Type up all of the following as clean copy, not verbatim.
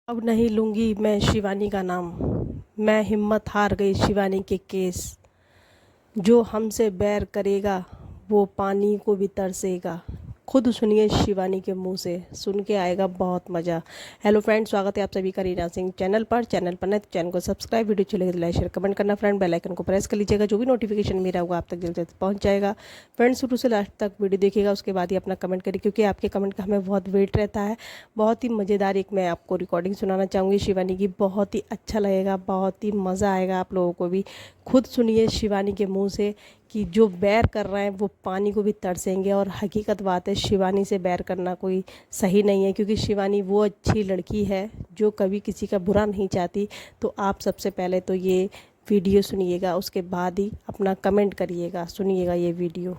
अब नहीं लूँगी मैं शिवानी का नाम। मैं हिम्मत हार गई शिवानी के केस। जो हमसे बैर करेगा वो पानी को भी तरसेगा। खुद सुनिए शिवानी के मुंह से, सुन के आएगा बहुत मज़ा। हेलो फ्रेंड्स, स्वागत है आप सभी का रीना सिंह चैनल पर। चैनल पर नए तो चैनल को सब्सक्राइब, वीडियो अच्छी लगे तो लाइक शेयर कमेंट करना फ्रेंड। बेल आइकन को प्रेस कर लीजिएगा, जो भी नोटिफिकेशन मेरा होगा आप तक जल्द से जल्द पहुंच जाएगा। फ्रेंड्स, शुरू से लास्ट तक वीडियो देखिएगा, उसके बाद ही अपना कमेंट करिए, क्योंकि आपके कमेंट का हमें बहुत वेट रहता है। बहुत ही मज़ेदार एक मैं आपको रिकॉर्डिंग सुनाना चाहूँगी शिवानी की, बहुत ही अच्छा लगेगा, बहुत ही मज़ा आएगा आप लोगों को भी। खुद सुनिए शिवानी के मुँह से कि जो बैर कर रहे हैं वो पानी को भी तरसेंगे। और हकीकत बात है, शिवानी से बैर करना कोई सही नहीं है, क्योंकि शिवानी वो अच्छी लड़की है जो कभी किसी का बुरा नहीं चाहती। तो आप सबसे पहले तो ये वीडियो सुनिएगा, उसके बाद ही अपना कमेंट करिएगा। सुनिएगा ये वीडियो।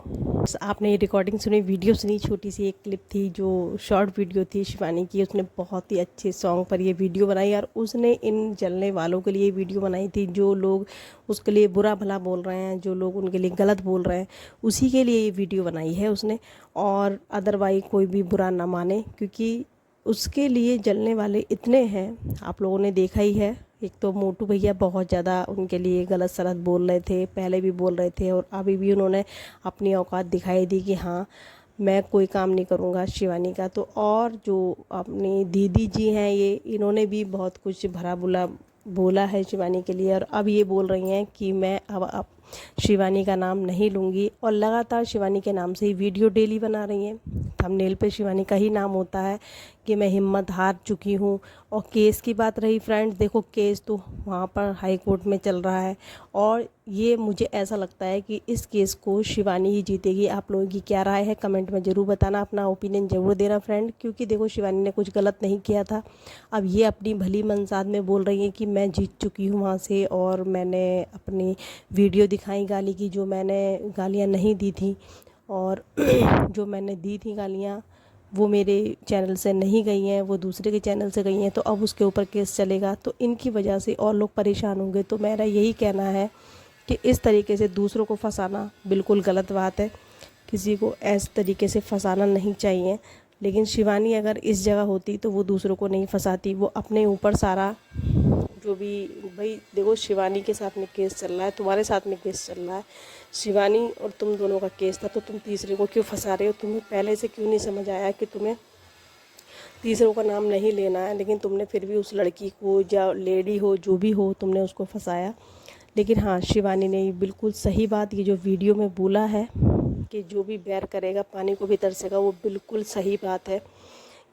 आपने ये रिकॉर्डिंग सुनी, वीडियो सुनी, छोटी सी एक क्लिप थी जो शॉर्ट वीडियो थी शिवानी की। उसने बहुत ही अच्छे सॉन्ग पर ये वीडियो बनाई, और उसने इन जलने वालों के लिए वीडियो बनाई थी, जो लोग उसके लिए बुरा भला बोल रहे हैं, जो लोग उनके लिए गलत बोल रहे हैं, उसी के लिए ये वीडियो बनाई है उसने। और अदरवाइज कोई भी बुरा ना माने, क्योंकि उसके लिए जलने वाले इतने हैं, आप लोगों ने देखा ही है। एक तो मोटू भैया बहुत ज़्यादा उनके लिए गलत सलत बोल रहे थे, पहले भी बोल रहे थे, और अभी भी उन्होंने अपनी औकात दिखाई दी कि हाँ मैं कोई काम नहीं करूँगा शिवानी का। तो और जो अपनी दीदी जी हैं, ये इन्होंने भी बहुत कुछ भला बुरा बोला है शिवानी के लिए, और अब ये बोल रही हैं कि मैं अब शिवानी का नाम नहीं लूँगी। और लगातार शिवानी के नाम से ही वीडियो डेली बना रही हैं। थंबनेल पे शिवानी का ही नाम होता है कि मैं हिम्मत हार चुकी हूँ। और केस की बात रही फ्रेंड्स, देखो केस तो वहाँ पर हाई कोर्ट में चल रहा है, और ये मुझे ऐसा लगता है कि इस केस को शिवानी ही जीतेगी। आप लोगों की क्या राय है कमेंट में ज़रूर बताना, अपना ओपिनियन ज़रूर देना फ्रेंड, क्योंकि देखो शिवानी ने कुछ गलत नहीं किया था। अब ये अपनी भली मनसात में बोल रही हैं कि मैं जीत चुकी हूँ वहाँ से, और मैंने अपनी वीडियो दिखाई गाली की, जो मैंने गालियाँ नहीं दी थी, और जो मैंने दी थी गालियाँ वो मेरे चैनल से नहीं गई हैं, वो दूसरे के चैनल से गई हैं। तो अब उसके ऊपर केस चलेगा, तो इनकी वजह से और लोग परेशान होंगे। तो मेरा यही कहना है कि इस तरीके से दूसरों को फंसाना बिल्कुल गलत बात है, किसी को इस तरीके से फंसाना नहीं चाहिए। लेकिन शिवानी अगर इस जगह होती तो वो दूसरों को नहीं फंसाती, वो अपने ऊपर सारा जो भी, भाई देखो शिवानी के साथ में केस चल रहा है, तुम्हारे साथ में केस चल रहा है, शिवानी और तुम दोनों का केस था, तो तुम तीसरे को क्यों फंसा रहे हो? तुम्हें पहले से क्यों नहीं समझ आया कि तुम्हें तीसरों का नाम नहीं लेना है? लेकिन तुमने फिर भी उस लड़की को, या लेडी हो जो भी हो, तुमने उसको फंसाया। लेकिन हाँ, शिवानी ने बिल्कुल सही बात ये जो वीडियो में बोला है कि जो भी बैर करेगा पानी को भी तरसेगा, वो बिल्कुल सही बात है।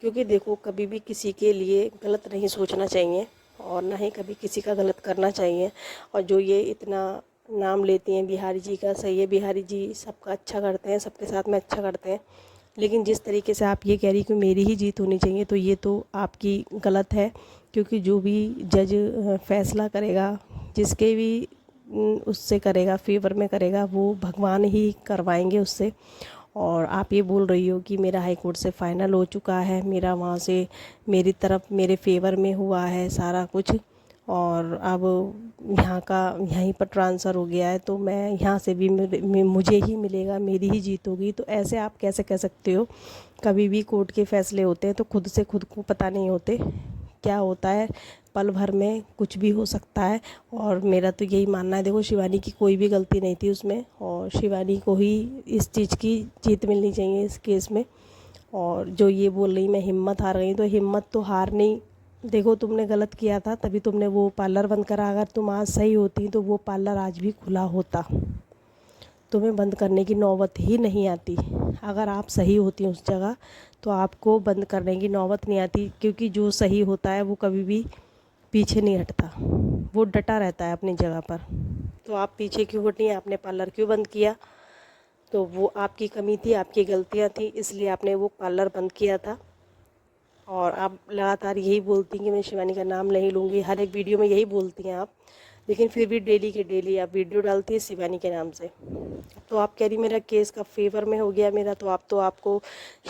क्योंकि देखो, कभी भी किसी के लिए गलत नहीं सोचना चाहिए, और ना ही कभी किसी का गलत करना चाहिए। और जो ये इतना नाम लेती हैं बिहारी जी का, सही है, बिहारी जी सबका अच्छा करते हैं, सबके साथ में अच्छा करते हैं। लेकिन जिस तरीके से आप ये कह रही कि मेरी ही जीत होनी चाहिए, तो ये तो आपकी गलत है। क्योंकि जो भी जज फैसला करेगा, जिसके भी उससे करेगा, फेवर में करेगा, वो भगवान ही करवाएंगे उससे। और आप ये बोल रही हो कि मेरा हाई कोर्ट से फ़ाइनल हो चुका है, मेरा वहाँ से मेरी तरफ मेरे फेवर में हुआ है सारा कुछ, और अब यहाँ का यहीं पर ट्रांसफ़र हो गया है, तो मैं यहाँ से भी मुझे ही मिलेगा, मेरी ही जीत होगी। तो ऐसे आप कैसे कह सकते हो? कभी भी कोर्ट के फ़ैसले होते हैं तो खुद से खुद को पता नहीं होते क्या होता है, पल भर में कुछ भी हो सकता है। और मेरा तो यही मानना है, देखो शिवानी की कोई भी गलती नहीं थी उसमें, और शिवानी को ही इस चीज़ की जीत मिलनी चाहिए इस केस में। और जो ये बोल रही मैं हिम्मत हार गई, तो हिम्मत तो हार नहीं। देखो तुमने गलत किया था, तभी तुमने वो पार्लर बंद करा। अगर तुम आज सही होती तो वो पार्लर आज भी खुला होता, तुम्हें बंद करने की नौबत ही नहीं आती। अगर आप सही होती उस जगह तो आपको बंद करने की नौबत नहीं आती, क्योंकि जो सही होता है वो कभी भी पीछे नहीं हटता, वो डटा रहता है अपनी जगह पर। तो आप पीछे क्यों हटी? आपने पार्लर क्यों बंद किया? तो वो आपकी कमी थी, आपकी गलतियाँ थी, इसलिए आपने वो पार्लर बंद किया था। और आप लगातार यही बोलती हैं कि मैं शिवानी का नाम नहीं लूँगी, हर एक वीडियो में यही बोलती हैं आप, लेकिन फिर भी डेली के डेली आप वीडियो डालती है शिवानी के नाम से। तो आप कह रही मेरा केस का फेवर में हो गया मेरा, तो आपको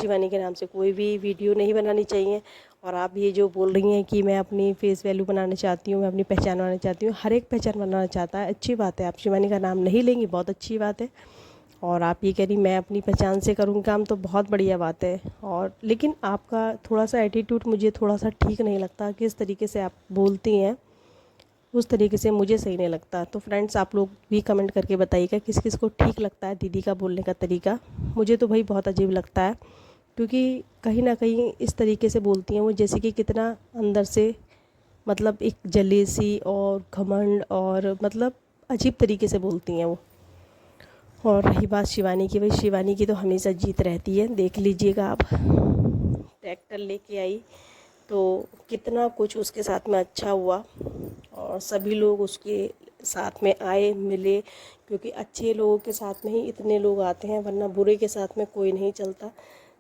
शिवानी के नाम से कोई भी वीडियो नहीं बनानी चाहिए। और आप ये जो बोल रही हैं कि मैं अपनी फेस वैल्यू बनाना चाहती हूँ, मैं अपनी पहचान बनाना चाहती हूँ, हर एक पहचान बनाना चाहता है, अच्छी बात है। आप शिवानी का नाम नहीं लेंगी, बहुत अच्छी बात है। और आप ये कह रही मैं अपनी पहचान से करूँगी काम, तो बहुत बढ़िया बात है। और लेकिन आपका थोड़ा सा एटीट्यूड मुझे थोड़ा सा ठीक नहीं लगता, किस तरीके से आप बोलती हैं उस तरीके से मुझे सही नहीं लगता। तो फ्रेंड्स आप लोग भी कमेंट करके बताइएगा किस किस को ठीक लगता है दीदी का बोलने का तरीका। मुझे तो भाई बहुत अजीब लगता है, क्योंकि कहीं ना कहीं इस तरीके से बोलती हैं वो जैसे कि कितना अंदर से मतलब एक जलेसी और घमंड, और मतलब अजीब तरीके से बोलती हैं वो। और रही बात शिवानी की, भाई शिवानी की तो हमेशा जीत रहती है। देख लीजिएगा आप, ट्रैक्टर लेके आई तो कितना कुछ उसके साथ में अच्छा हुआ, और सभी लोग उसके साथ में आए मिले, क्योंकि अच्छे लोगों के साथ में ही इतने लोग आते हैं, वरना बुरे के साथ में कोई नहीं चलता।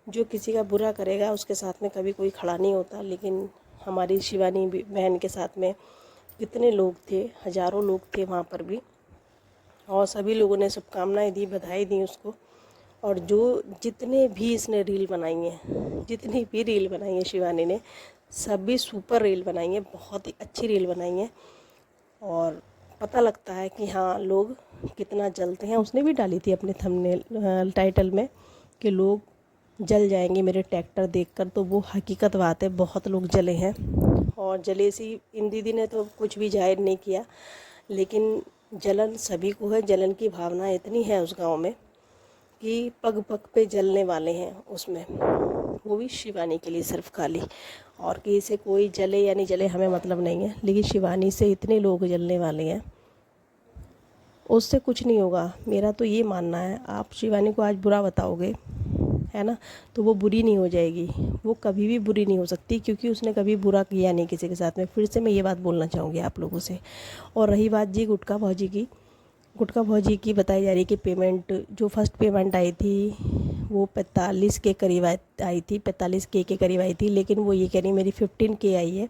जो किसी का बुरा करेगा उसके साथ में कभी कोई खड़ा नहीं होता। लेकिन हमारी शिवानी बहन के साथ में कितने लोग थे, हज़ारों लोग थे वहाँ पर भी, और सभी लोगों ने शुभकामनाएं दी, बधाई दी उसको। और जो जितने भी इसने रील बनाई हैं, जितनी भी रील बनाई है शिवानी ने, सभी सुपर रील बनाई हैं, बहुत ही अच्छी रील बनाई हैं। और पता लगता है कि हाँ लोग कितना जलते हैं। उसने भी डाली थी अपने थंबनेल टाइटल में कि लोग जल जाएंगे मेरे ट्रैक्टर देखकर, तो वो हकीकत बात है, बहुत लोग जले हैं। और जलेसी इन दीदी ने तो कुछ भी जाहिर नहीं किया, लेकिन जलन सभी को है। जलन की भावना इतनी है उस गांव में कि पग पग पे जलने वाले हैं उसमें, वो भी शिवानी के लिए सिर्फ खाली। और किसी से कोई जले या नहीं जले हमें मतलब नहीं है, लेकिन शिवानी से इतने लोग जलने वाले हैं, उससे कुछ नहीं होगा। मेरा तो ये मानना है, आप शिवानी को आज बुरा बताओगे है ना, तो वो बुरी नहीं हो जाएगी, वो कभी भी बुरी नहीं हो सकती, क्योंकि उसने कभी बुरा किया नहीं किसी के साथ में। फिर से मैं ये बात बोलना चाहूँगी आप लोगों से। और रही बात जी गुटका भौजी की, गुटका भौजी की बताई जा रही कि पेमेंट, जो फर्स्ट पेमेंट आई थी वो 45 के करीब आई थी, 45 के करीब आई थी। लेकिन वो ये कह रही मेरी 15 के आई है।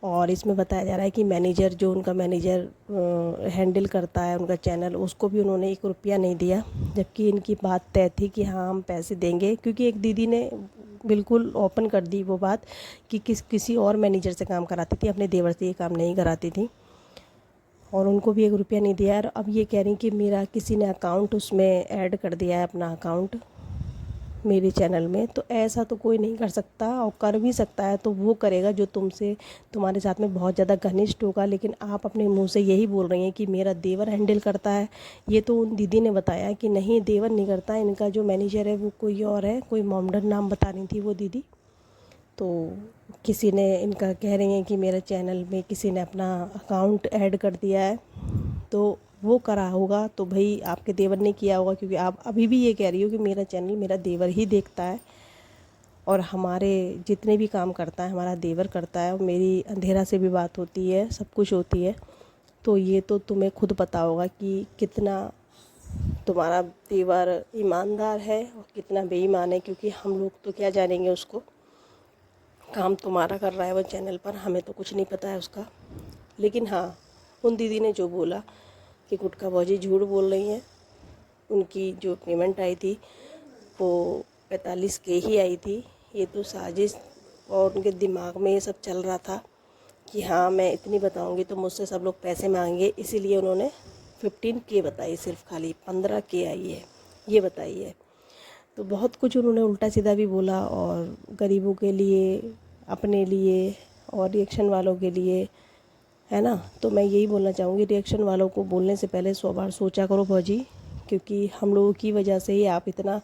और इसमें बताया जा रहा है कि मैनेजर, जो उनका मैनेजर हैंडल करता है उनका चैनल, उसको भी उन्होंने 1 रुपया नहीं दिया, जबकि इनकी बात तय थी कि हाँ हम पैसे देंगे। क्योंकि एक दीदी ने बिल्कुल ओपन कर दी वो बात कि किसी और मैनेजर से काम कराती थी, अपने देवर से ये काम नहीं कराती थी, और उनको भी 1 रुपया नहीं दिया। और अब ये कह रही कि मेरा किसी ने अकाउंट उसमें ऐड कर दिया है, अपना अकाउंट मेरे चैनल में। तो ऐसा तो कोई नहीं कर सकता, और कर भी सकता है तो वो करेगा जो तुम्हारे साथ में बहुत ज़्यादा घनिष्ठ होगा। लेकिन आप अपने मुंह से यही बोल रही हैं कि मेरा देवर हैंडल करता है। ये तो उन दीदी ने बताया कि नहीं देवर नहीं करता, इनका जो मैनेजर है वो कोई और है, कोई मोमडन नाम बता रही थी वो दीदी। तो किसी ने इनका कह रही हैं कि मेरे चैनल में किसी ने अपना अकाउंट ऐड कर दिया है, तो वो करा होगा। तो भाई आपके देवर ने किया होगा, क्योंकि आप अभी भी ये कह रही हो कि मेरा चैनल मेरा देवर ही देखता है, और हमारे जितने भी काम करता है हमारा देवर करता है, और मेरी अंधेरा से भी बात होती है, सब कुछ होती है। तो ये तो तुम्हें खुद पता होगा कि कितना तुम्हारा देवर ईमानदार है और कितना बेईमान है, क्योंकि हम लोग तो क्या जानेंगे उसको, काम तुम्हारा कर रहा है वो चैनल पर, हमें तो कुछ नहीं पता है उसका। लेकिन हाँ, उन दीदी ने जो बोला कि गुटखा भौजी झूठ बोल रही हैं, उनकी जो पेमेंट आई थी वो 45 के ही आई थी, ये तो साजिश, और उनके दिमाग में ये सब चल रहा था कि हाँ मैं इतनी बताऊंगी तो मुझसे सब लोग पैसे मांगेंगे, इसीलिए उन्होंने 15 के बताई, सिर्फ खाली 15 के आई है ये बताई है। तो बहुत कुछ उन्होंने उल्टा सीधा भी बोला, और गरीबों के लिए, अपने लिए, और रिएक्शन वालों के लिए, है ना। तो मैं यही बोलना चाहूँगी, रिएक्शन वालों को बोलने से पहले 100 बार सोचा करो भौजी, क्योंकि हम लोगों की वजह से ही आप इतना,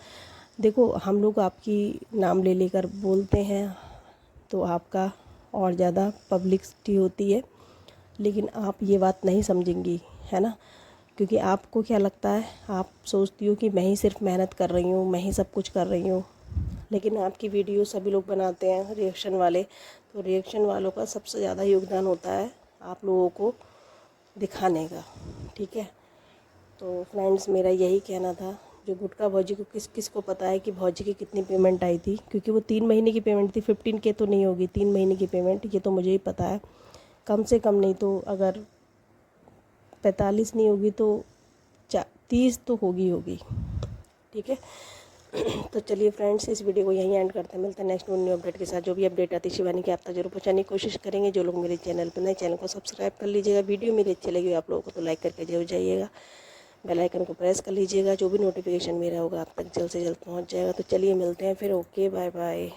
देखो हम लोग आपकी नाम ले लेकर बोलते हैं तो आपका और ज़्यादा पब्लिसिटी होती है, लेकिन आप ये बात नहीं समझेंगी, है ना। क्योंकि आपको क्या लगता है, आप सोचती हो कि मैं ही सिर्फ मेहनत कर रही हूँ, मैं ही सब कुछ कर रही हूँ, लेकिन आपकी वीडियो सभी लोग बनाते हैं रिएक्शन वाले। तो रिएक्शन वालों का सबसे ज़्यादा योगदान होता है आप लोगों को दिखाने का, ठीक है। तो फ्रेंड्स मेरा यही कहना था। जो गुटखा भौजी को किस किस को पता है कि भौजी की कितनी पेमेंट आई थी, क्योंकि वो 3 महीने की पेमेंट थी, 15 के तो नहीं होगी, 3 महीने की पेमेंट, ये तो मुझे ही पता है। कम से कम नहीं तो अगर 45 नहीं होगी तो 30 तो होगी, ठीक है। तो चलिए फ्रेंड्स, इस वीडियो को यहीं एंड करते हैं, मिलते हैं नेक्स्ट न्यू अपडेट के साथ। जो भी अपडेट आती है शिवानी की आप तक जरूर पहुंचाने की कोशिश करेंगे। जो लोग मेरे चैनल पर नए, चैनल को सब्सक्राइब कर लीजिएगा। वीडियो मेरी अच्छी लगी आप लोगों को तो लाइक करके जरूर जाइएगा। बेल आइकन को प्रेस कर लीजिएगा, जो भी नोटिफिकेशन मेरा होगा आप तक जल्द से जल्द पहुंच जाएगा। तो चलिए मिलते हैं फिर। Okay, bye bye.